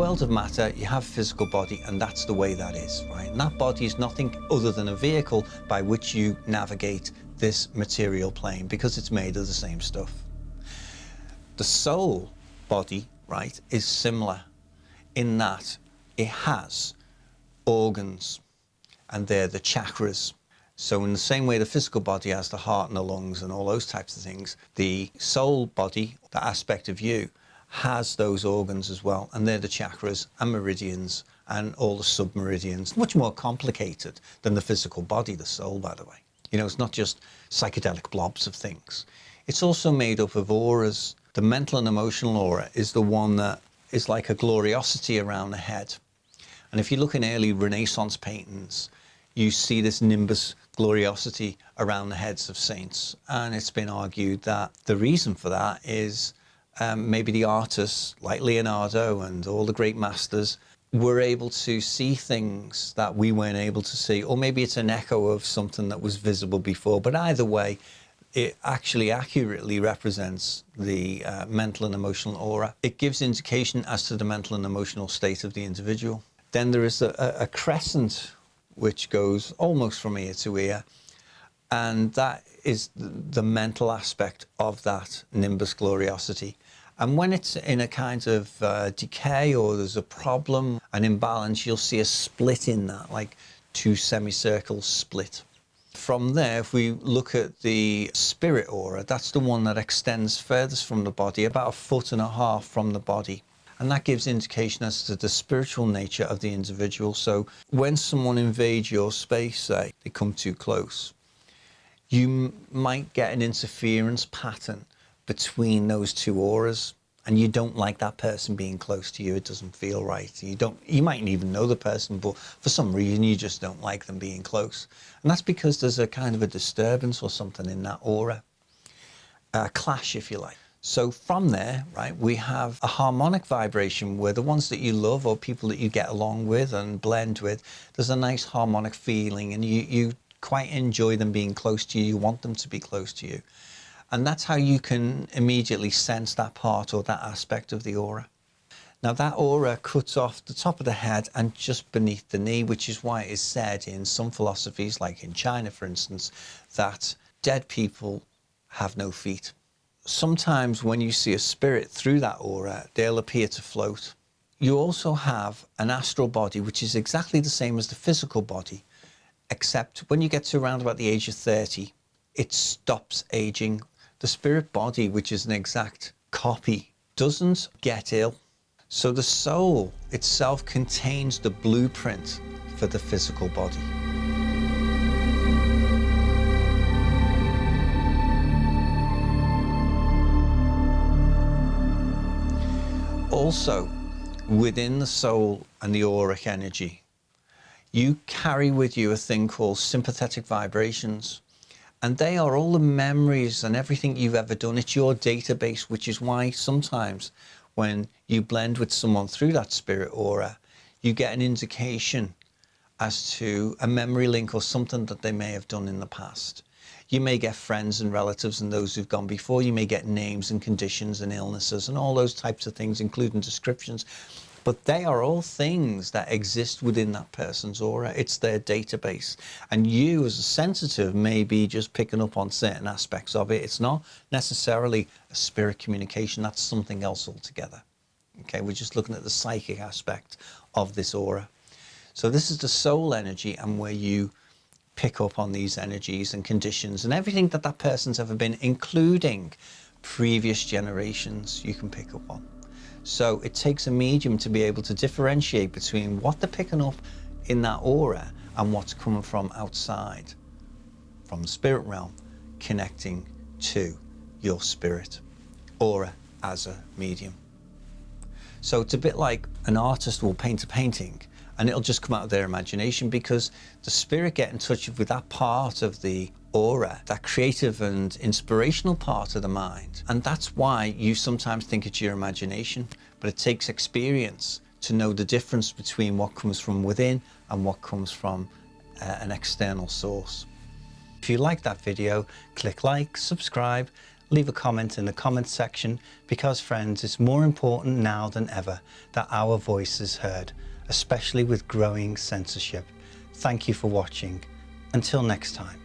world of matter, you have a physical body, and that's the way that is, right? And that body is nothing other than a vehicle by which you navigate this material plane, because it's made of the same stuff. The soul body, right, is similar in that it has organs, and they're the chakras. So in the same way the physical body has the heart and the lungs and all those types of things, the soul body, the aspect of you, has those organs as well, and they're the chakras and meridians and all the submeridians. Much more complicated than the physical body, the soul, by the way. You know, it's not just psychedelic blobs of things. It's also made up of auras. The mental and emotional aura is the one that is like a gloriosity around the head. And if you look in early Renaissance paintings, you see this nimbus gloriosity around the heads of saints. And it's been argued that the reason for that is maybe the artists like Leonardo and all the great masters were able to see things that we weren't able to see, or maybe it's an echo of something that was visible before. But either way, it actually accurately represents the mental and emotional aura. It gives indication as to the mental and emotional state of the individual. Then there is a crescent which goes almost from ear to ear, and that is the mental aspect of that nimbus gloriosity. And when it's in a kind of decay, or there's a problem, an imbalance, you'll see a split in that, like two semicircles split. From there, if we look at the spirit aura, that's the one that extends furthest from the body, about 1.5 feet from the body. And that gives indication as to the spiritual nature of the individual. So when someone invades your space, say, they come too close, you might get an interference pattern between those two auras, and you don't like that person being close to you. It doesn't feel right. You mightn't even know the person, but for some reason you just don't like them being close. And that's because there's a kind of a disturbance or something in that aura, a clash, if you like. So from there, right, we have a harmonic vibration where the ones that you love, or people that you get along with and blend with, there's a nice harmonic feeling, and you quite enjoy them being close to you. You want them to be close to you. And that's how you can immediately sense that part or that aspect of the aura. Now that aura cuts off the top of the head and just beneath the knee, which is why it is said in some philosophies, like in China, for instance, that dead people have no feet. Sometimes when you see a spirit through that aura, they'll appear to float. You also have an astral body, which is exactly the same as the physical body, except when you get to around about the age of 30, it stops aging. The spirit body, which is an exact copy, doesn't get ill. So the soul itself contains the blueprint for the physical body. Also, within the soul and the auric energy, you carry with you a thing called sympathetic vibrations. And they are all the memories and everything you've ever done. It's your database, which is why sometimes when you blend with someone through that spirit aura, you get an indication as to a memory link or something that they may have done in the past. You may get friends and relatives and those who've gone before. You may get names and conditions and illnesses and all those types of things, including descriptions. But they are all things that exist within that person's aura. It's their database. And you, as a sensitive, may be just picking up on certain aspects of it. It's not necessarily a spirit communication. That's something else altogether. Okay, we're just looking at the psychic aspect of this aura. So this is the soul energy, and where you pick up on these energies and conditions and everything that that person's ever been, including previous generations, you can pick up on. So it takes a medium to be able to differentiate between what they're picking up in that aura and what's coming from outside, from the spirit realm, connecting to your spirit aura as a medium. So it's a bit like an artist will paint a painting and it'll just come out of their imagination, because the spirit get in touch with that part of the aura, that creative and inspirational part of the mind. And that's why you sometimes think it's your imagination, but it takes experience to know the difference between what comes from within and what comes from an external source. If you like that video, click like, subscribe, leave a comment in the comments section, because friends, it's more important now than ever that our voice is heard, especially with growing censorship. Thank you for watching. Until next time.